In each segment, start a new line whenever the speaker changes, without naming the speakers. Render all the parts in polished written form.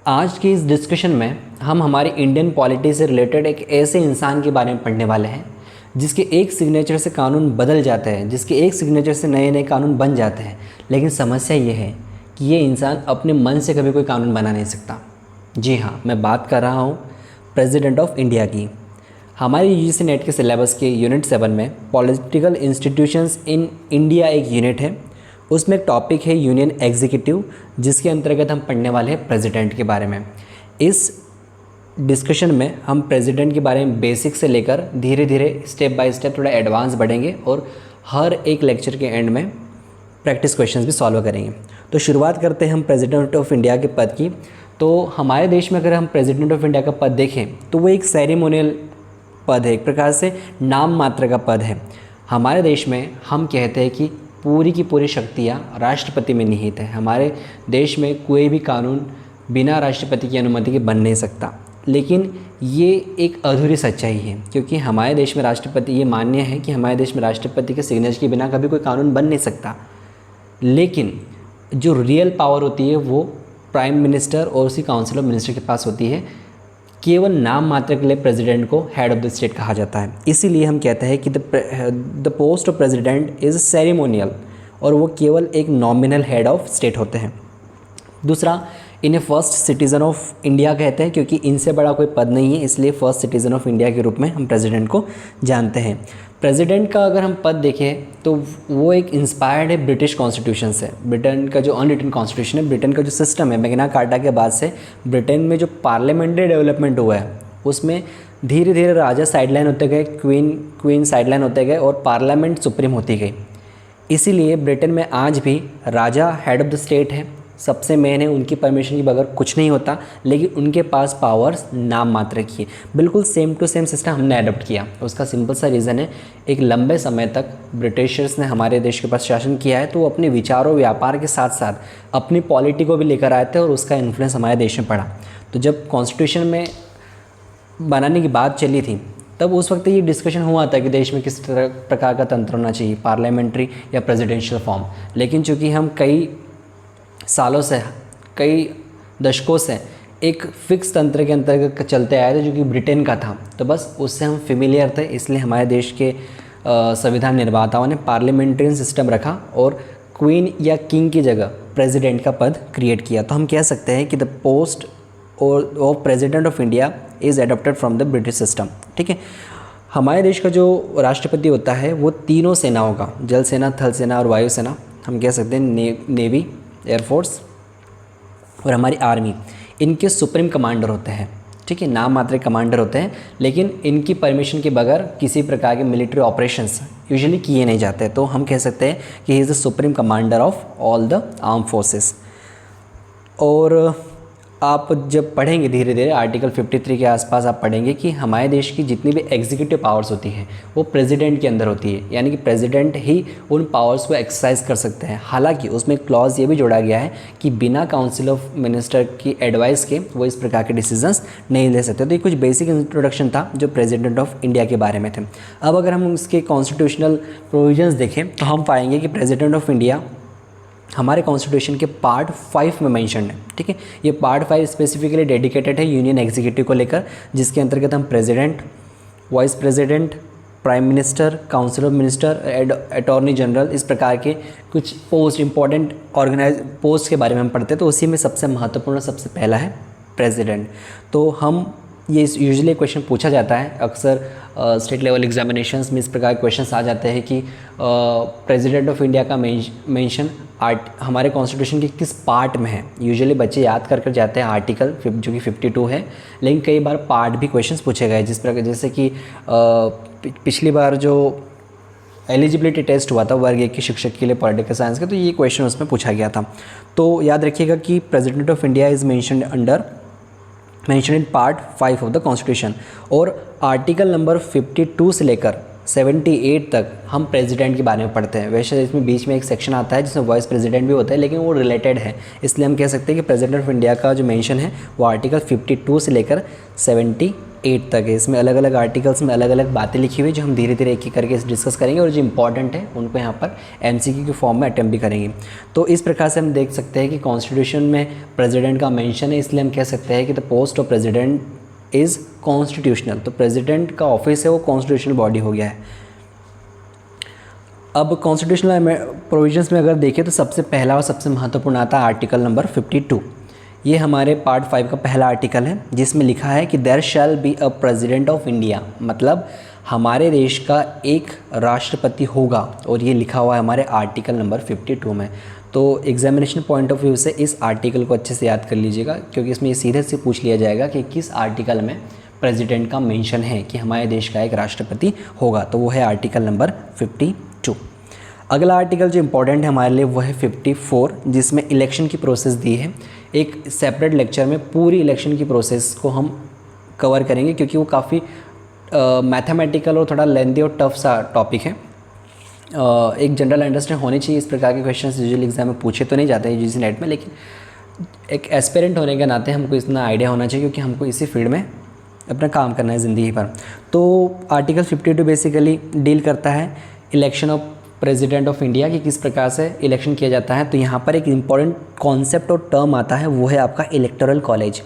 आज की इस डिस्कशन में हम हमारी इंडियन पॉलिटी से रिलेटेड एक ऐसे इंसान के बारे में पढ़ने वाले हैं जिसके एक सिग्नेचर से कानून बदल जाते हैं, जिसके एक सिग्नेचर से नए नए कानून बन जाते हैं। लेकिन समस्या ये है कि ये इंसान अपने मन से कभी कोई कानून बना नहीं सकता। जी हाँ, मैं बात कर रहा हूँ प्रेसिडेंट ऑफ इंडिया की। हमारे यूजीसी नेट के सिलेबस के यूनिट 7 में पॉलिटिकल इंस्टीट्यूशंस इन इंडिया एक यूनिट है। उसमें एक टॉपिक है यूनियन एग्जीक्यूटिव, जिसके अंतर्गत हम पढ़ने वाले हैं प्रेसिडेंट के बारे में। इस डिस्कशन में हम प्रेसिडेंट के बारे में बेसिक से लेकर धीरे धीरे स्टेप बाय स्टेप थोड़ा एडवांस बढ़ेंगे और हर एक लेक्चर के एंड में प्रैक्टिस क्वेश्चंस भी सॉल्व करेंगे। तो शुरुआत करते हैं हम प्रेसिडेंट ऑफ इंडिया के पद की। तो हमारे देश में अगर हम प्रेसिडेंट ऑफ इंडिया का पद देखें तो वो एक सेरेमोनियल पद है, एक प्रकार से नाम मात्र का पद है। हमारे देश में हम कहते हैं कि पूरी की पूरी शक्तियाँ राष्ट्रपति में निहित है। हमारे देश में कोई भी कानून बिना राष्ट्रपति की अनुमति के बन नहीं सकता। लेकिन ये एक अधूरी सच्चाई है, क्योंकि हमारे देश में राष्ट्रपति, ये मान्य है कि हमारे देश में राष्ट्रपति के सिग्नेचर के बिना कभी कोई कानून बन नहीं सकता। लेकिन जो रियल पावर होती है वो प्राइम मिनिस्टर और उसी काउंसिल ऑफ मिनिस्टर के पास होती है। केवल नाम मात्र के लिए प्रेसिडेंट को हेड ऑफ द स्टेट कहा जाता है। इसीलिए हम कहते हैं कि the post of president is ceremonial, और वो केवल एक नॉमिनल हेड ऑफ स्टेट होते हैं। दूसरा, इन्हें फर्स्ट सिटीज़न ऑफ इंडिया कहते हैं, क्योंकि इनसे बड़ा कोई पद नहीं है, इसलिए फर्स्ट सिटीज़न ऑफ इंडिया के रूप में हम प्रेसिडेंट को जानते हैं। प्रेसिडेंट का अगर हम पद देखें तो वो एक इंस्पायर्ड है ब्रिटिश कॉन्स्टिट्यूशन से। ब्रिटेन का जो अनरिटन कॉन्स्टिट्यूशन है, ब्रिटेन का जो सिस्टम है, मैग्ना कार्टा के बाद से ब्रिटेन में जो पार्लियामेंट्री डेवलपमेंट हुआ है उसमें धीरे धीरे राजा साइडलाइन होते गए, क्वीन साइडलाइन होते गए और पार्लियामेंट सुप्रीम होती गई। इसीलिए ब्रिटेन में आज भी राजा हेड ऑफ द स्टेट है, सबसे मेन है, उनकी परमिशन के बगैर कुछ नहीं होता। लेकिन उनके पास पावर्स नाम मात्र की है। बिल्कुल सेम टू सेम सिस्टम हमने अडॉप्ट किया। उसका सिंपल सा रीज़न है, एक लंबे समय तक ब्रिटिशर्स ने हमारे देश के पास शासन किया है, तो वो अपने विचारों व्यापार के साथ साथ अपनी पॉलिटी को भी लेकर आए थे और उसका इन्फ्लुएंस हमारे देश में पड़ा। तो जब कॉन्स्टिट्यूशन में बनाने की बात चली थी तब उस वक्त ये डिस्कशन हुआ था कि देश में किस प्रकार का तंत्र होना चाहिए, पार्लियामेंट्री या प्रेसिडेंशियल फॉर्म। लेकिन चूँकि हम कई सालों से, कई दशकों से एक फिक्स तंत्र के अंतर्गत चलते आए थे जो कि ब्रिटेन का था, तो बस उससे हम फेमिलियर थे। इसलिए हमारे देश के संविधान निर्माताओं ने पार्लियामेंट्रियन सिस्टम रखा और क्वीन या किंग की जगह प्रेसिडेंट का पद क्रिएट किया। तो हम कह सकते हैं कि the post of president of India is adopted from the British system. ठीक है। हमारे देश का जो राष्ट्रपति होता है वो तीनों सेनाओं का, जल सेना, थल सेना और वायु सेना, हम कह सकते हैं नेवी, एयरफोर्स और हमारी आर्मी, इनके सुप्रीम कमांडर होते हैं। ठीक है, नाम मात्र कमांडर होते हैं, लेकिन इनकी परमिशन के बगैर किसी प्रकार के मिलिट्री ऑपरेशंस यूजुअली किए नहीं जाते। तो हम कह सकते हैं कि he is the supreme commander of all the arm forces. और आप जब पढ़ेंगे धीरे धीरे आर्टिकल 53 के आसपास आप पढ़ेंगे कि हमारे देश की जितनी भी एग्जीक्यूटिव पावर्स होती हैं वो प्रेसिडेंट के अंदर होती है, यानी कि प्रेसिडेंट ही उन पावर्स को एक्सरसाइज कर सकते हैं। हालांकि उसमें एक क्लॉज ये भी जोड़ा गया है कि बिना काउंसिल ऑफ मिनिस्टर की एडवाइस के वो इस प्रकार के डिसीजंस नहीं ले सकते। तो ये कुछ बेसिक इंट्रोडक्शन था जो प्रेसिडेंट ऑफ इंडिया के बारे में थे। अब अगर हम उसके कॉन्स्टिट्यूशनल प्रोविजंस देखें तो हम पाएंगे कि प्रेसिडेंट ऑफ इंडिया हमारे कॉन्स्टिट्यूशन के पार्ट 5 में मेंशन है। ठीक है, ये पार्ट 5 स्पेसिफिकली डेडिकेटेड है यूनियन एग्जीक्यूटिव को लेकर, जिसके अंतर्गत हम president, vice president, prime minister, council of minister, attorney general, इस प्रकार के कुछ पोस्ट, इंपॉर्टेंट पोस्ट के बारे में हम पढ़ते हैं। तो उसी में सबसे महत्वपूर्ण, सबसे पहला है प्रेसिडेंट। तो हम ये यूजुअली क्वेश्चन पूछा जाता है अक्सर स्टेट लेवल एग्जामिनेशंस में, इस प्रकार के क्वेश्चंस आ जाते हैं कि प्रेसिडेंट ऑफ इंडिया का मेंशन हमारे कॉन्स्टिट्यूशन के किस पार्ट में है। यूजुअली बच्चे याद कर कर जाते हैं आर्टिकल जो कि 52 है, लेकिन कई बार पार्ट भी क्वेश्चंस पूछे गए, जिस प्रकार जैसे कि पिछली बार जो एलिजिबिलिटी टेस्ट हुआ था वर्ग 1 के शिक्षक के लिए पॉलिटिकल साइंस का, तो ये क्वेश्चन उसमें पूछा गया था। तो याद रखिएगा कि president of India is mention in part 5 of the constitution, और आर्टिकल नंबर 52 से लेकर 78 तक हम प्रेसिडेंट के बारे में पढ़ते हैं। वैसे इसमें बीच में एक सेक्शन आता है जिसमें वाइस प्रेसिडेंट भी होता है, लेकिन वो रिलेटेड है, इसलिए हम कह सकते हैं कि प्रेसिडेंट ऑफ इंडिया का जो मेंशन है वो आर्टिकल 52 से लेकर 78 तक है। इसमें अलग अलग आर्टिकल्स में अलग अलग बातें लिखी हुई है जो हम धीरे धीरे एक एक करके डिस्कस करेंगे, और जो इंपॉर्टेंट है उनको यहाँ पर MCQ के फॉर्म में अटेम्प्ट भी करेंगे। तो इस प्रकार से हम देख सकते हैं कि कॉन्स्टिट्यूशन में प्रेसिडेंट का मेंशन है, इसलिए हम कह सकते हैं कि the post of president is constitutional. तो प्रेसिडेंट का ऑफिस है वो कॉन्स्टिट्यूशनल बॉडी हो गया है। अब कॉन्स्टिट्यूशनल प्रोविजंस में अगर देखें तो सबसे पहला और सबसे महत्वपूर्ण आता है आर्टिकल नंबर 52। ये हमारे पार्ट 5 का पहला आर्टिकल है, जिसमें लिखा है कि there shall be a president of India, मतलब हमारे देश का एक राष्ट्रपति होगा, और ये लिखा हुआ है हमारे आर्टिकल नंबर 52 में। तो एग्जामिनेशन पॉइंट ऑफ व्यू से इस आर्टिकल को अच्छे से याद कर लीजिएगा, क्योंकि इसमें ये सीधे से पूछ लिया जाएगा कि किस आर्टिकल में प्रेसिडेंट का मेंशन है कि हमारे देश का एक राष्ट्रपति होगा। तो वो है आर्टिकल नंबर 52। अगला आर्टिकल जो इम्पोर्टेंट है हमारे लिए वो है 54, जिसमें इलेक्शन की प्रोसेस दी है। एक सेपरेट लेक्चर में पूरी इलेक्शन की प्रोसेस को हम कवर करेंगे, क्योंकि वो काफ़ी मैथमेटिकल और थोड़ा लेंथी और टफ सा टॉपिक है। एक जनरल अंडरस्टैंडिंग होनी चाहिए। इस प्रकार के क्वेश्चन यूजुअली एग्जाम में पूछे तो नहीं जाते हैं यूजीसी नेट में, लेकिन एक एस्पिरेंट होने के नाते हमको इतना आइडिया होना चाहिए, क्योंकि हमको इसी फील्ड में अपना काम करना है ज़िंदगी भर। तो आर्टिकल 52 बेसिकली डील करता है election of president of India कि किस प्रकार से इलेक्शन किया जाता है। तो यहाँ पर एक इम्पॉर्टेंट कॉन्सेप्ट और टर्म आता है, वो है आपका इलेक्टोरल कॉलेज।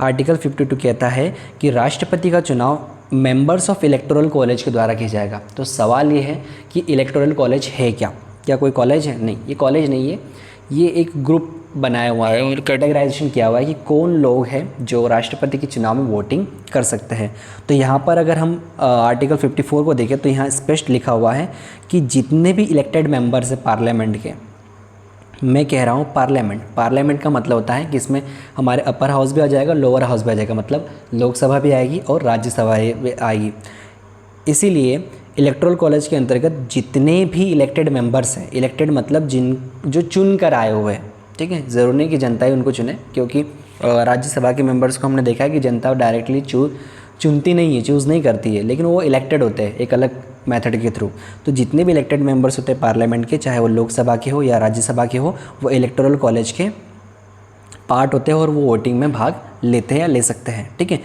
आर्टिकल 52 कहता है कि राष्ट्रपति का चुनाव मेंबर्स ऑफ इलेक्टोरल कॉलेज के द्वारा किया जाएगा। तो सवाल ये है कि इलेक्टोरल कॉलेज है क्या? क्या कोई कॉलेज है? नहीं, ये कॉलेज नहीं है, ये एक ग्रुप बनाया हुआ है और कैटेगराइजेशन किया हुआ है कि कौन लोग हैं जो राष्ट्रपति के चुनाव में वोटिंग कर सकते हैं। तो यहाँ पर अगर हम आर्टिकल 54 को देखें तो यहाँ स्पष्ट लिखा हुआ है कि जितने भी इलेक्टेड मेंबर्स हैं पार्लियामेंट के, मैं कह रहा हूँ पार्लियामेंट का मतलब होता है कि इसमें हमारे अपर हाउस भी आ जाएगा, लोअर हाउस भी आ जाएगा, मतलब लोकसभा भी आएगी और राज्यसभा भी आएगी। इसीलिए इलेक्टोरल कॉलेज के अंतर्गत जितने भी इलेक्टेड मेंबर्स हैं, इलेक्टेड मतलब जो चुन कर आए हुए हैं, ठीक है, ज़रूरी नहीं कि जनता ही उनको चुने, क्योंकि राज्यसभा के मेंबर्स को हमने देखा है कि जनता डायरेक्टली चुनती नहीं है, चूज़ नहीं करती है, लेकिन वो इलेक्टेड होते हैं एक अलग मेथड के थ्रू। तो जितने भी इलेक्टेड मेंबर्स होते हैं पार्लियामेंट के, चाहे वो लोकसभा के हो या राज्यसभा के हो, वो इलेक्टोरल कॉलेज के पार्ट होते हैं और वो वोटिंग में भाग लेते हैं या ले सकते हैं, ठीक है।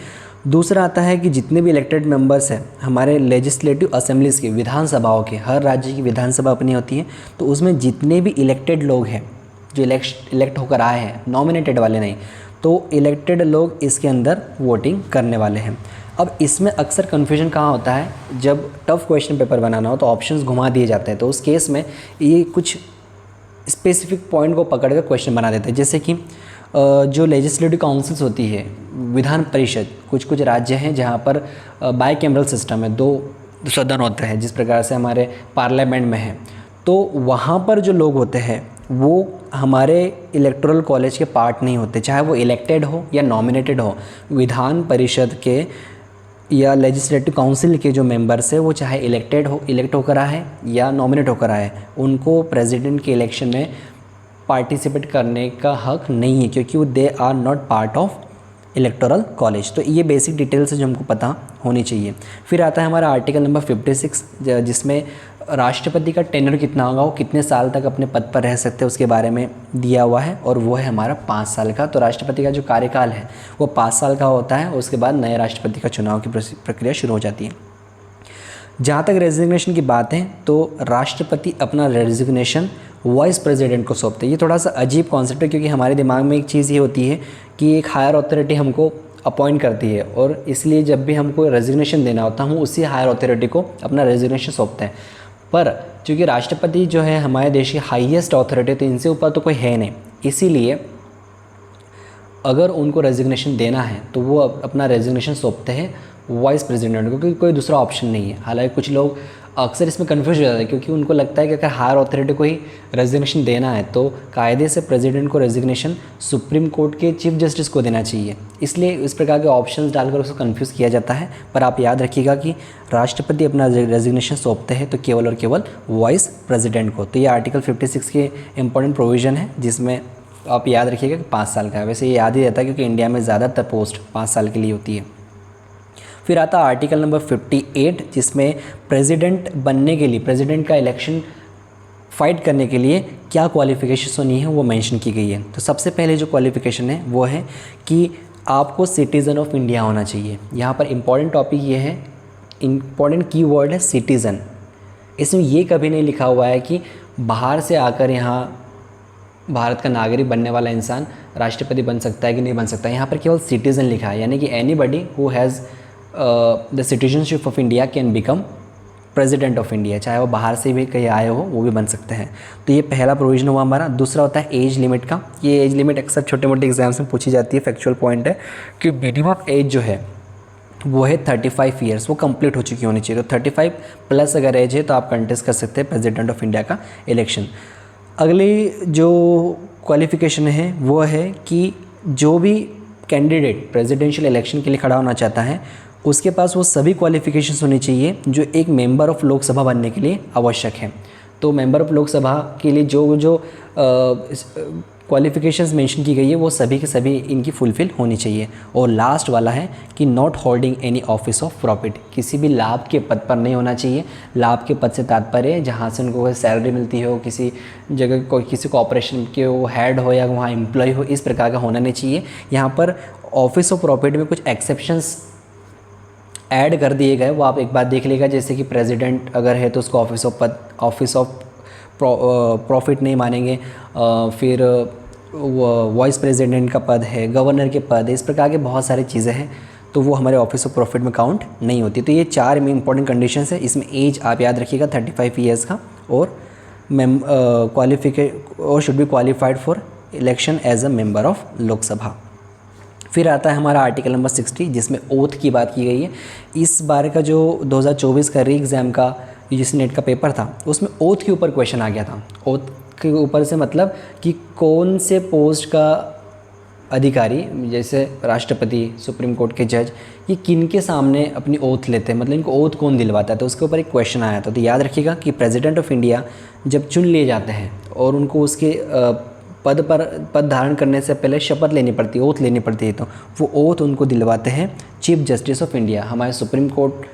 दूसरा आता है कि जितने भी इलेक्टेड मेंबर्स हैं हमारे लेजिस्लेटिव असेंबलीज़ के, विधानसभाओं के, हर राज्य की विधानसभा अपनी होती है, तो उसमें जितने भी इलेक्टेड लोग हैं जो इलेक्ट होकर आए हैं, नॉमिनेटेड वाले नहीं, तो इलेक्टेड लोग इसके अंदर वोटिंग करने वाले हैं। अब इसमें अक्सर कन्फ्यूजन कहाँ होता है, जब टफ क्वेश्चन पेपर बनाना हो तो ऑप्शंस घुमा दिए जाते हैं, तो उस केस में ये कुछ स्पेसिफिक पॉइंट को पकड़कर क्वेश्चन बना देते हैं। जैसे कि जो लेजिस्लेटिव काउंसिल्स होती है, विधान परिषद, कुछ राज्य हैं जहाँ पर बाई कैमरल सिस्टम है, 2 सदन होते हैं, जिस प्रकार से हमारे पार्लियामेंट में है। तो वहाँ पर जो लोग होते हैं वो हमारे इलेक्टोरल कॉलेज के पार्ट नहीं होते, चाहे वो इलेक्टेड हो या नॉमिनेटेड हो। विधान परिषद के या लेजिस्लेटिव काउंसिल के जो मेंबर्स हैं वो चाहे इलेक्ट होकर आए या नॉमिनेट होकर आए, उनको प्रेसिडेंट के इलेक्शन में पार्टिसिपेट करने का हक नहीं है, क्योंकि वो they are not part of electoral college. तो ये बेसिक डिटेल्स जो हमको पता होनी चाहिए। फिर आता है हमारा आर्टिकल नंबर 56, जिसमें राष्ट्रपति का टेन्योर कितना होगा, वो कितने साल तक अपने पद पर रह सकते हैं उसके बारे में दिया हुआ है, और वो है हमारा 5 साल का। तो राष्ट्रपति का जो कार्यकाल है वो 5 साल का होता है, उसके बाद नए राष्ट्रपति का चुनाव की प्रक्रिया शुरू हो जाती है। जहाँ तक रेजिग्नेशन की बात है तो राष्ट्रपति अपना रेजिग्नेशन वाइस प्रेसिडेंट को सौंपते हैं। ये थोड़ा सा अजीब कॉन्सेप्ट है, क्योंकि हमारे दिमाग में एक चीज़ ये होती है कि एक हायर अथॉरिटी हमको अपॉइंट करती है, और इसलिए जब भी हमको रेजिग्नेशन देना होता है हम उसी हायर अथॉरिटी को अपना रेजिग्नेशन सौंपते हैं। पर चूँकि राष्ट्रपति जो है हमारे देश की हाईएस्ट अथॉरिटी, तो इनसे ऊपर तो कोई है नहीं, इसीलिए अगर उनको रेजिग्नेशन देना है तो वो अपना रेजिग्नेशन सौंपते हैं वाइस प्रेसिडेंट को, क्योंकि कोई दूसरा ऑप्शन नहीं है। हालांकि कुछ लोग अक्सर इसमें कन्फ्यूज हो जाते हैं, क्योंकि उनको लगता है कि अगर हायर अथॉरिटी को ही रेजिग्नेशन देना है तो कायदे से प्रेसिडेंट को रेजिग्नेशन सुप्रीम कोर्ट के चीफ जस्टिस को देना चाहिए, इसलिए इस प्रकार के ऑप्शंस डालकर उसको कन्फ्यूज़ किया जाता है। पर आप याद रखिएगा कि राष्ट्रपति अपना रेजिग्नेशन सौंपते हैं तो केवल और केवल वाइस प्रेसिडेंट को। तो ये आर्टिकल 56 के इंपॉर्टेंट प्रोविज़न है, जिसमें आप याद रखिएगा कि 5 साल का है। वैसे ये याद ही रहता है, क्योंकि इंडिया में ज़्यादातर पोस्ट 5 साल के लिए होती है। फिर आता है आर्टिकल नंबर 58 जिसमें प्रेसिडेंट बनने के लिए, प्रेसिडेंट का इलेक्शन फाइट करने के लिए क्या क्वालिफ़िकेशंस होनी है वो मेंशन की गई है। तो सबसे पहले जो क्वालिफ़िकेशन है वो है कि आपको सिटीज़न ऑफ इंडिया होना चाहिए। यहाँ पर इम्पॉर्टेंट टॉपिक ये है, इम्पॉर्टेंट कीवर्ड है सिटीज़न। इसमें ये कभी नहीं लिखा हुआ है कि बाहर से आकर यहाँ भारत का नागरिक बनने वाला इंसान राष्ट्रपति बन सकता है कि नहीं बन सकता है। यहाँ पर केवल सिटीज़न लिखा है, यानी कि anybody who has the citizenship of India can become president of India, चाहे वो बाहर से भी कहीं आए हो वो भी बन सकते हैं। तो ये पहला प्रोविजन हुआ हमारा। दूसरा होता है एज लिमिट का। ये एज लिमिट अक्सर छोटे मोटे एग्जाम्स में पूछी जाती है, फैक्चुअल पॉइंट है कि मिनिमम एज जो है वो है 35 ईयर्स, वो कंप्लीट हो चुकी होनी चाहिए। तो 35 प्लस अगर एज है तो आप कंटेस्ट कर सकते हैं प्रेसिडेंट ऑफ इंडिया का इलेक्शन। अगली जो क्वालिफ़िकेशन है वो है कि जो भी कैंडिडेट प्रेसिडेंशियल इलेक्शन के लिए खड़ा होना चाहता है उसके पास वो सभी क्वालिफ़िकेशंस होनी चाहिए जो एक मेंबर ऑफ लोकसभा बनने के लिए आवश्यक है। तो मेंबर ऑफ लोकसभा के लिए जो क्वालिफ़िकेशंस मेंशन की गई है वो सभी के सभी इनकी फुलफ़िल होनी चाहिए। और लास्ट वाला है कि not holding any office of profit, किसी भी लाभ के पद पर नहीं होना चाहिए। लाभ के पद से तात्पर्य है जहाँ से उनको सैलरी मिलती हो, किसी जगह कोई किसी कॉर्पोरेशन के वो हेड हो या वहाँ एम्प्लॉय हो, इस प्रकार का होना नहीं चाहिए। यहाँ पर ऑफिस ऑफ प्रॉफिट में कुछ एक्सेप्शंस ऐड कर दिए गए, वो आप एक बार देख लेगा। जैसे कि प्रेसिडेंट अगर है तो उसको ऑफिस ऑफ प्रॉफिट नहीं मानेंगे। फिर वाइस प्रेसिडेंट का पद है, गवर्नर के पद है, इस प्रकार के बहुत सारी चीज़ें हैं तो वो हमारे ऑफिस ऑफ प्रॉफिट में काउंट नहीं होती। तो ये 4 में इंपॉर्टेंट कंडीशंस है। इसमें एज आप याद रखिएगा 35 ईयर्स का, और और should be qualified for election as a member of Lok Sabha. फिर आता है हमारा आर्टिकल नंबर 60 जिसमें ओथ की बात की गई है। इस बार का जो 2024 का री एग्ज़ाम का यूजीसी नेट का पेपर था उसमें ओथ के ऊपर क्वेश्चन आ गया था। ओथ के ऊपर से मतलब कि कौन से पोस्ट का अधिकारी, जैसे राष्ट्रपति, सुप्रीम कोर्ट के जज, ये किन के सामने अपनी ओथ लेते हैं, मतलब इनको ओथ कौन दिलवाता है। तो उसके ऊपर एक क्वेश्चन आया था। तो याद रखिएगा कि प्रेसिडेंट ऑफ इंडिया जब चुन लिए जाते हैं और उनको उसके पद धारण करने से पहले शपथ लेनी पड़ती है, ओथ लेनी पड़ती है, तो वो ओथ उनको दिलवाते हैं चीफ जस्टिस ऑफ इंडिया। हमारे सुप्रीम कोर्ट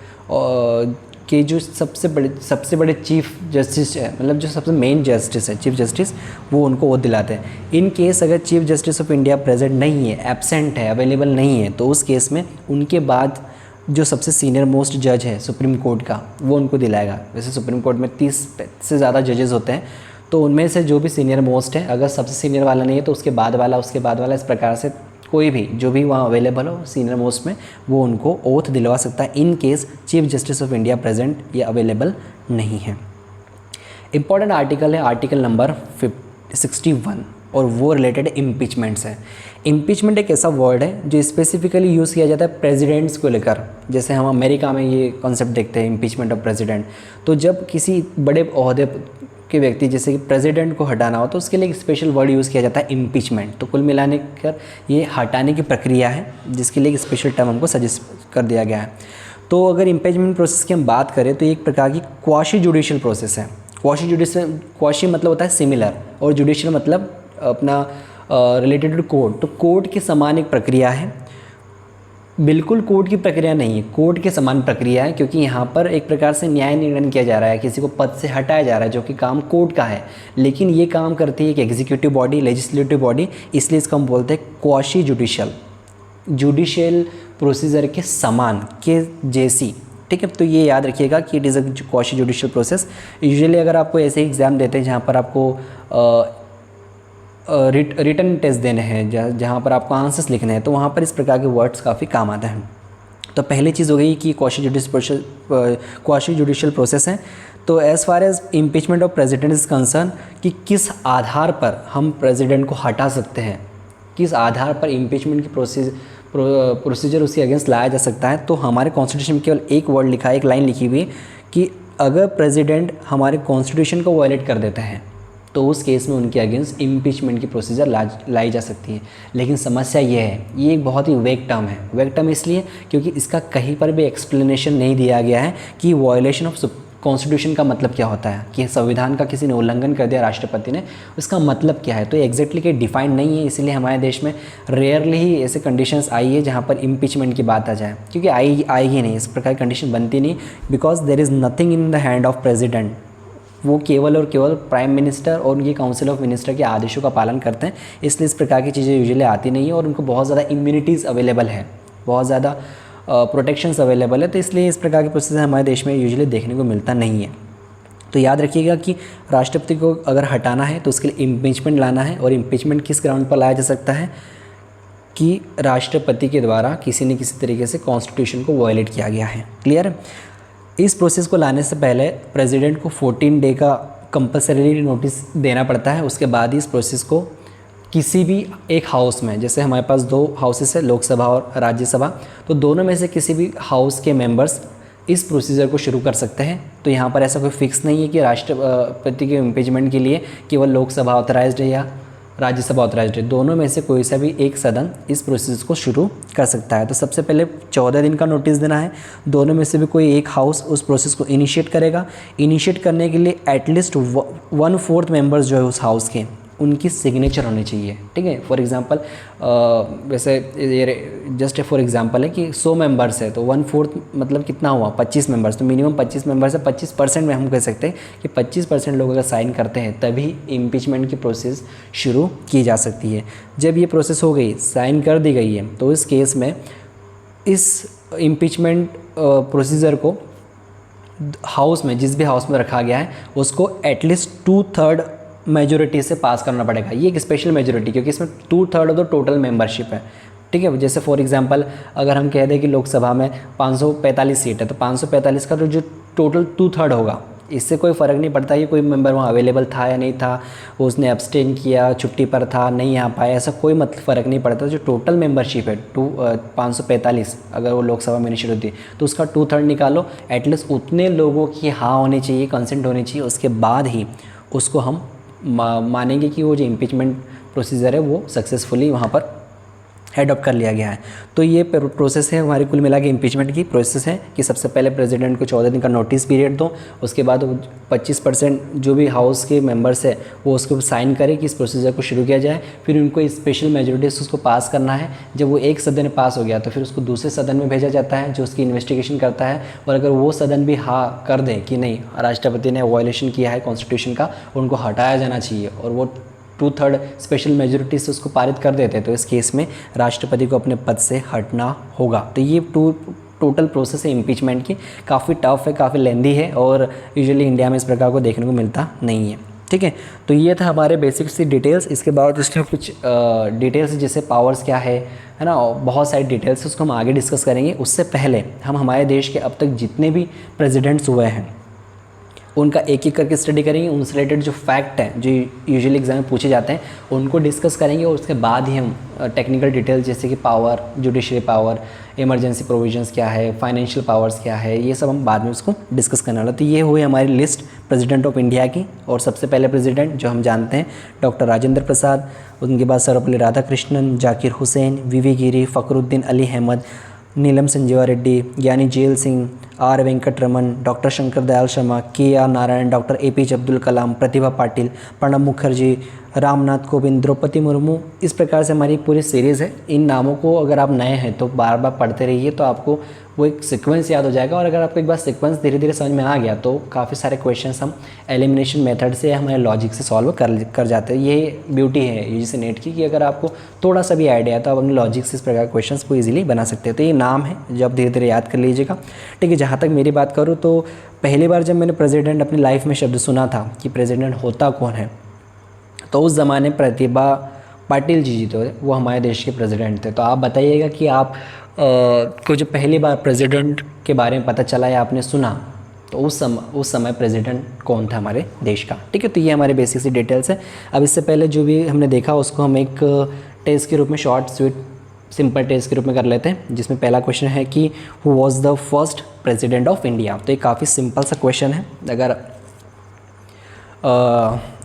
के जो सबसे बड़े चीफ जस्टिस है, मतलब जो सबसे मेन जस्टिस है चीफ जस्टिस, वो उनको ओथ दिलाते हैं। इन केस अगर chief justice of India present नहीं है, एब्सेंट है, अवेलेबल नहीं है, तो उस केस में उनके बाद जो सबसे सीनियर मोस्ट जज है सुप्रीम कोर्ट का वो उनको दिलाएगा। वैसे सुप्रीम कोर्ट में 30 से ज़्यादा जजेस होते हैं, तो उनमें से जो भी सीनियर मोस्ट है, अगर सबसे सीनियर वाला नहीं है तो उसके बाद वाला, उसके बाद वाला, इस प्रकार से कोई भी जो भी वहाँ अवेलेबल हो सीनियर मोस्ट में वो उनको ओथ दिलवा सकता है in case chief justice of India present या अवेलेबल नहीं है। इम्पॉर्टेंट आर्टिकल है आर्टिकल नंबर 61 और वो रिलेटेड इम्पीचमेंट्स है। इम्पीचमेंट एक ऐसा वर्ड है जो स्पेसिफिकली यूज़ किया जाता है प्रेसिडेंट्स को लेकर। जैसे हम अमेरिका में ये कॉन्सेप्ट देखते हैं इम्पीचमेंट ऑफ प्रेसिडेंट। तो जब किसी बड़े ओहदे के व्यक्ति जैसे कि प्रेसिडेंट को हटाना हो तो उसके लिए एक स्पेशल वर्ड यूज़ किया जाता है इम्पीचमेंट। तो कुल मिलाने कर ये हटाने की प्रक्रिया है जिसके लिए एक स्पेशल टर्म हमको सजेस्ट कर दिया गया है। तो अगर इम्पीचमेंट प्रोसेस की हम बात करें तो एक प्रकार की क्वाशी जुडिशियल प्रोसेस है। क्वाशी मतलब होता है सिमिलर, और जुडिशियल मतलब अपना रिलेटेड टू कोर्ट। तो कोर्ट के समान एक प्रक्रिया है, बिल्कुल कोर्ट की प्रक्रिया नहीं है, कोर्ट के समान प्रक्रिया है, क्योंकि यहाँ पर एक प्रकार से न्याय निर्णय किया जा रहा है, किसी को पद से हटाया जा रहा है जो कि काम कोर्ट का है, लेकिन ये काम करती है एक एग्जीक्यूटिव बॉडी, लेजिस्लेटिव बॉडी, इसलिए इसको हम बोलते हैं क्वाशी जुडिशियल प्रोसीजर के समान, के जैसी। ठीक है, तो ये याद रखिएगा कि it is a quasi judicial process. Usually अगर आपको ऐसे एग्ज़ाम देते हैं जहाँ पर आपको रिटन टेस्ट देने हैं, जहाँ पर आपको आंसर्स लिखने हैं, तो वहाँ पर इस प्रकार के वर्ड्स काफ़ी काम आते हैं। तो पहली चीज़ हो गई कि क्वाशी जुडिशियल प्रोसेस है। तो as far as impeachment of president is concern कि किस आधार पर हम प्रेसिडेंट को हटा सकते हैं, किस आधार पर इम्पीचमेंट की प्रोसीजर उसके अगेंस्ट लाया जा सकता है। तो हमारे कॉन्स्टिट्यूशन में केवल एक वर्ड लिखा है, एक लाइन लिखी हुई है कि अगर प्रेसिडेंट हमारे कॉन्स्टिट्यूशन को वायलेट कर देते हैं तो उस केस में उनके अगेंस्ट इम्पीचमेंट की प्रोसीजर लाई जा सकती है। लेकिन समस्या ये है, ये एक बहुत ही वेग टर्म है। वेग टर्म इसलिए क्योंकि इसका कहीं पर भी एक्सप्लेनेशन नहीं दिया गया है कि वायलेशन ऑफ कॉन्स्टिट्यूशन का मतलब क्या होता है, कि संविधान का किसी ने उल्लंघन कर दिया राष्ट्रपति ने, उसका मतलब क्या है। तो एग्जैक्टली कि डिफाइंड नहीं है, इसीलिए हमारे देश में रेयरली ही ऐसे कंडीशंस आई है जहाँ पर इम्पीचमेंट की बात आ जाए, क्योंकि आएगी नहीं, इस प्रकार की कंडीशन बनती नहीं, because there is nothing in the hand of president. वो केवल और केवल प्राइम मिनिस्टर और उनकी काउंसिल ऑफ मिनिस्टर के आदेशों का पालन करते हैं, इसलिए इस प्रकार की चीज़ें यूजुअली आती नहीं है, और उनको बहुत ज़्यादा इम्यूनिटीज़ अवेलेबल है, बहुत ज़्यादा प्रोटेक्शंस अवेलेबल है, तो इसलिए इस प्रकार के प्रोसेस हमारे देश में यूजुअली देखने को मिलता नहीं है। तो याद रखिएगा कि राष्ट्रपति को अगर हटाना है तो उसके लिए इम्पीचमेंट लाना है, और इम्पीचमेंट किस ग्राउंड पर लाया जा सकता है, कि राष्ट्रपति के द्वारा किसी न किसी तरीके से कॉन्स्टिट्यूशन को वायलेट किया गया है। क्लियर है। इस प्रोसेस को लाने से पहले प्रेसिडेंट को 14 डे का कंपल्सरी नोटिस देना पड़ता है, उसके बाद ही इस प्रोसेस को किसी भी एक हाउस में, जैसे हमारे पास 2 हाउसेस है, लोकसभा और राज्यसभा, तो दोनों में से किसी भी हाउस के मेंबर्स इस प्रोसीजर को शुरू कर सकते हैं। तो यहाँ पर ऐसा कोई फिक्स नहीं है कि राष्ट्रपति के इम्पीचमेंट के लिए केवल लोकसभा ऑथराइज्ड है या राज्यसभा ऑथराइज्ड है, दोनों में से कोई सा भी एक सदन इस प्रोसेस को शुरू कर सकता है। तो सबसे पहले 14 दिन का नोटिस देना है, दोनों में से भी कोई एक हाउस उस प्रोसेस को इनिशिएट करेगा। इनिशिएट करने के लिए एटलीस्ट 1/4 मेंबर्स जो है उस हाउस के, उनकी सिग्नेचर होनी चाहिए। ठीक है। फॉर एग्जांपल वैसे ये जस्ट फॉर एग्जांपल है कि 100 मेंबर्स है, तो 1/4 मतलब कितना हुआ, 25 मेंबर्स, तो मिनिमम 25 मेंबर्स है। 25% में हम कह सकते हैं कि 25% लोग अगर साइन करते हैं तभी इम्पीचमेंट की प्रोसेस शुरू की जा सकती है। जब ये प्रोसेस हो गई, साइन कर दी गई है, तो इस केस में इस इम्पीचमेंट प्रोसीजर को हाउस में, जिस भी हाउस में रखा गया है, उसको एटलीस्ट 2/3 मेजोरिटी से पास करना पड़ेगा। ये एक स्पेशल मेजोरिटी, क्योंकि इसमें 2/3 ऑफ द टोटल मेंबरशिप है। ठीक है। जैसे फॉर एग्जांपल अगर हम कह दें कि लोकसभा में 545 सीट है, तो 545 का तो जो टोटल 2/3 होगा, इससे कोई फ़र्क नहीं पड़ता कि कोई मेंबर वहाँ अवेलेबल था या नहीं था, वो उसने अब्सटेन किया, छुट्टी पर था, नहीं आ पाया, ऐसा कोई मतलब फ़र्क नहीं पड़ता। जो टोटल मेंबरशिप है 545, अगर वो लोकसभा में इनिशिएट होती है तो उसका 2/3 निकालो, एटलीस्ट उतने लोगों की हाँ होनी चाहिए, कंसेंट होनी चाहिए, उसके बाद ही उसको हम मानेंगे कि वो जो इम्पीचमेंट प्रोसीजर है वो सक्सेसफुली वहाँ पर एडॉप्ट कर लिया गया है। तो ये प्रोसेस है हमारी कुल मिला के इम्पीचमेंट की प्रोसेस है, कि सबसे पहले प्रेसिडेंट को 14 दिन का नोटिस पीरियड दो, उसके बाद 25% जो भी हाउस के मेंबर्स है वो उसको साइन करें कि इस प्रोसीजर को शुरू किया जाए। फिर उनको स्पेशल मेजोरिटी से उसको पास करना है। जब वो एक सदन में पास हो गया तो फिर उसको दूसरे सदन में भेजा जाता है जो उसकी इन्वेस्टिगेशन करता है, और अगर वो सदन भी हाँ कर दें कि नहीं, राष्ट्रपति ने वायलेशन किया है कॉन्स्टिट्यूशन का, उनको हटाया जाना चाहिए, और वो 2/3 स्पेशल मेजोरिटी से उसको पारित कर देते, तो इस केस में राष्ट्रपति को अपने पद से हटना होगा। तो ये टोटल प्रोसेस है इम्पीचमेंट की, काफ़ी टफ है, काफ़ी लेंदी है, और यूजुअली इंडिया में इस प्रकार को देखने को मिलता नहीं है। ठीक है। तो ये था हमारे बेसिक सी डिटेल्स। इसके बाद उसमें कुछ डिटेल्स जैसे पावर्स क्या है ना, बहुत सारी डिटेल्स उसको हम आगे डिस्कस करेंगे। उससे पहले हम हमारे देश के अब तक जितने भी प्रेसिडेंट्स हुए हैं उनका एक एक करके स्टडी करेंगे, उनसे रिलेटेड जो फैक्ट हैं जो यूजुअली एग्जाम में पूछे जाते हैं उनको डिस्कस करेंगे, और उसके बाद ही हम टेक्निकल डिटेल्स जैसे कि power, judiciary power, emergency provisions क्या है, फाइनेंशियल पावर्स क्या है, ये सब हम बाद में उसको डिस्कस करने वाला। तो ये हुई हमारी लिस्ट प्रेसिडेंट ऑफ इंडिया की। और सबसे पहले प्रेसिडेंट जो हम जानते हैं डॉक्टर राजेंद्र प्रसाद, उनके बाद सर्वपल्ली राधाकृष्णन, जाकिर हुसैन, वीवी गिरी, फ़खरुद्दीन अली अहमद, नीलम Sanjiva Reddy, Giani Zail Singh, R Venkat Raman, doctor Shankar Dayal Sharma, K R Narayan, doctor APJ Abdul Kalam, Pratibha Patil, Pranab Mukherjee, Ramnath Kovind, Draupadi Murmu. इस प्रकार से हमारी पूरी सीरीज़ है। इन नामों को अगर आप नए हैं तो बार बार पढ़ते रहिए, तो आपको वो एक सीक्वेंस याद हो जाएगा, और अगर आपको एक बार सीक्वेंस धीरे धीरे समझ में आ गया तो काफ़ी सारे क्वेश्चंस हम एलिमिनेशन मेथड से, हमारे लॉजिक से सॉल्व कर जाते हैं। ये ब्यूटी है UGC नेट की, कि अगर आपको थोड़ा सा भी आइडिया है तो आप अपने लॉजिक से इस प्रकार के क्वेश्चंस को ईजिली बना सकते हैं। तो ये नाम है जो आप धीरे धीरे याद कर लीजिएगा। ठीक है। जहाँ तक मेरी बात करूँ तो पहली बार जब मैंने प्रेसिडेंट अपनी लाइफ में शब्द सुना था कि प्रेसिडेंट होता कौन है, तो उस ज़माने प्रतिभा पाटिल जी तो वो हमारे देश के प्रेसिडेंट थे। तो आप बताइएगा कि आप को जो पहली बार प्रेसिडेंट के बारे में पता चला या आपने सुना, तो उस समय प्रेसिडेंट कौन था हमारे देश का। ठीक है। तो ये हमारे बेसिक सी डिटेल्स है। अब इससे पहले जो भी हमने देखा उसको हम एक टेस्ट के रूप में, शॉर्ट स्वीट सिंपल टेस्ट के रूप में कर लेते हैं, जिसमें पहला क्वेश्चन है कि who was the first president of India. तो ये काफ़ी सिंपल सा क्वेश्चन है। अगर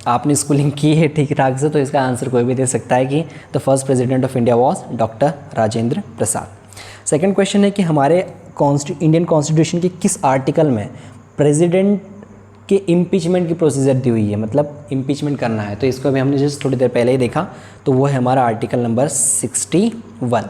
आपने स्कूलिंग की है ठीक ठाक से तो इसका आंसर कोई भी दे सकता है कि the first president of India was doctor Rajendra Prasad. Second question है कि हमारे इंडियन कॉन्स्टिट्यूशन के किस आर्टिकल में प्रेसिडेंट कि इम्पीचमेंट की प्रोसीजर दी हुई है, मतलब इम्पीचमेंट करना है। तो इसको अभी हमने जस्ट थोड़ी देर पहले ही देखा, तो वो है हमारा आर्टिकल नंबर 61।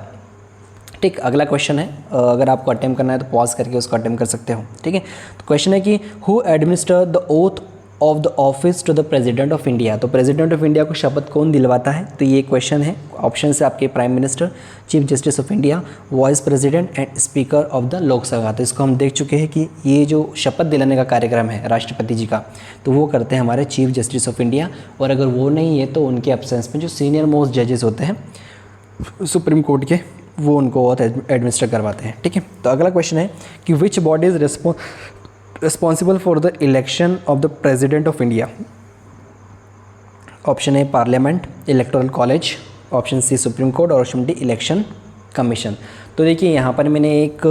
ठीक, अगला क्वेश्चन है, अगर आपको अटेम्प्ट करना है तो पॉज करके उसको अटेम्प्ट कर सकते हो। ठीक है, तो क्वेश्चन है कि who administer the oath of the office to the president of India. तो प्रेसिडेंट ऑफ इंडिया को शपथ कौन दिलवाता है? तो ये क्वेश्चन है। ऑप्शन से आपके prime minister, chief justice of India, vice president and speaker of the Lok Sabha. तो इसको हम देख चुके हैं कि ये जो शपथ दिलाने का कार्यक्रम है राष्ट्रपति जी का, तो वो करते हैं हमारे चीफ जस्टिस ऑफ इंडिया, और अगर वो नहीं है तो उनके एब्सेंस में जो सीनियर मोस्ट जजेस होते हैं सुप्रीम कोर्ट के, वो उनको ऑथ एडमिनिस्टर करवाते हैं। ठीक है, तो अगला क्वेश्चन है कि which body is responsible for the election of the president of India. Option A parliament, electoral college, option C supreme court और ऑप्शन डी इलेक्शन कमीशन। तो देखिए यहाँ पर मैंने एक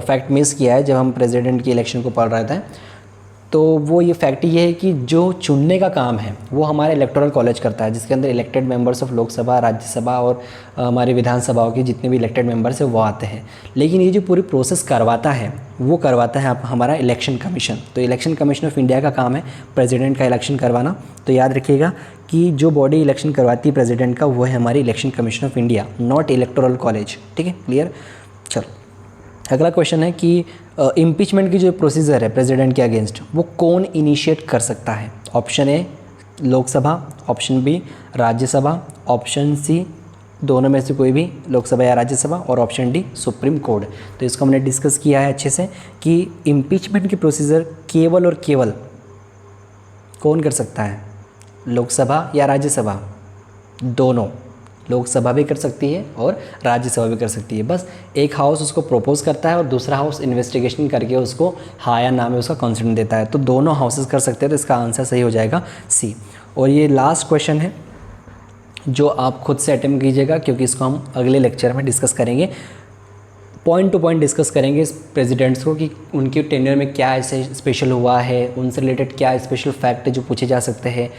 फैक्ट मिस किया है जब हम प्रेसिडेंट की इलेक्शन को पढ़ रहे थे, तो वो ये फैक्ट ये है कि जो चुनने का काम है वो हमारे इलेक्टोरल कॉलेज करता है, जिसके अंदर elected members of Lok Sabha, Rajya Sabha और हमारी विधानसभाओं के जितने भी इलेक्टेड मेंबर्स हैं वो आते हैं। लेकिन ये जो पूरी प्रोसेस करवाता है वो करवाता है हमारा इलेक्शन कमीशन। तो इलेक्शन कमीशन ऑफ इंडिया का काम है प्रेसिडेंट का इलेक्शन करवाना। तो याद रखिएगा कि जो बॉडी इलेक्शन करवाती है प्रेसिडेंट का वो है हमारी election commission of India, not electoral college. ठीक है, क्लियर। चलो अगला क्वेश्चन है कि इम्पीचमेंट की जो प्रोसीजर है प्रेसिडेंट के अगेंस्ट वो कौन इनिशिएट कर सकता है। Option A Lok Sabha, option B Rajya Sabha, option C दोनों में से कोई भी, लोकसभा या राज्यसभा, और ऑप्शन डी सुप्रीम कोर्ट। तो इसको हमने डिस्कस किया है अच्छे से कि इम्पीचमेंट की प्रोसीजर केवल और केवल कौन कर सकता है, लोकसभा या राज्यसभा। दोनों, लोकसभा भी कर सकती है और राज्यसभा भी कर सकती है। बस एक हाउस उसको प्रपोज करता है और दूसरा हाउस इन्वेस्टिगेशन करके उसको हाँ या ना में उसका कंसेंट देता है। तो दोनों हाउसेस कर सकते हैं, तो इसका आंसर सही हो जाएगा सी। और ये लास्ट क्वेश्चन है जो आप खुद से अटेम्प्ट कीजिएगा, क्योंकि इसको हम अगले लेक्चर में डिस्कस करेंगे। पॉइंट टू पॉइंट डिस्कस करेंगे इस प्रेसिडेंट्स को कि उनके टेन्योर में क्या ऐसे स्पेशल हुआ है, उनसे रिलेटेड क्या स्पेशल फैक्ट है जो पूछे जा सकते हैं,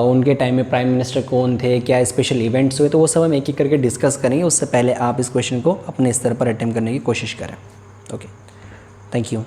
उनके टाइम में प्राइम मिनिस्टर कौन थे, क्या स्पेशल इवेंट्स हुए, तो वो सब हम एक एक करके डिस्कस करेंगे। उससे पहले आप इस क्वेश्चन को अपने स्तर पर अटेम्प्ट करने की कोशिश करें। Okay, thank you.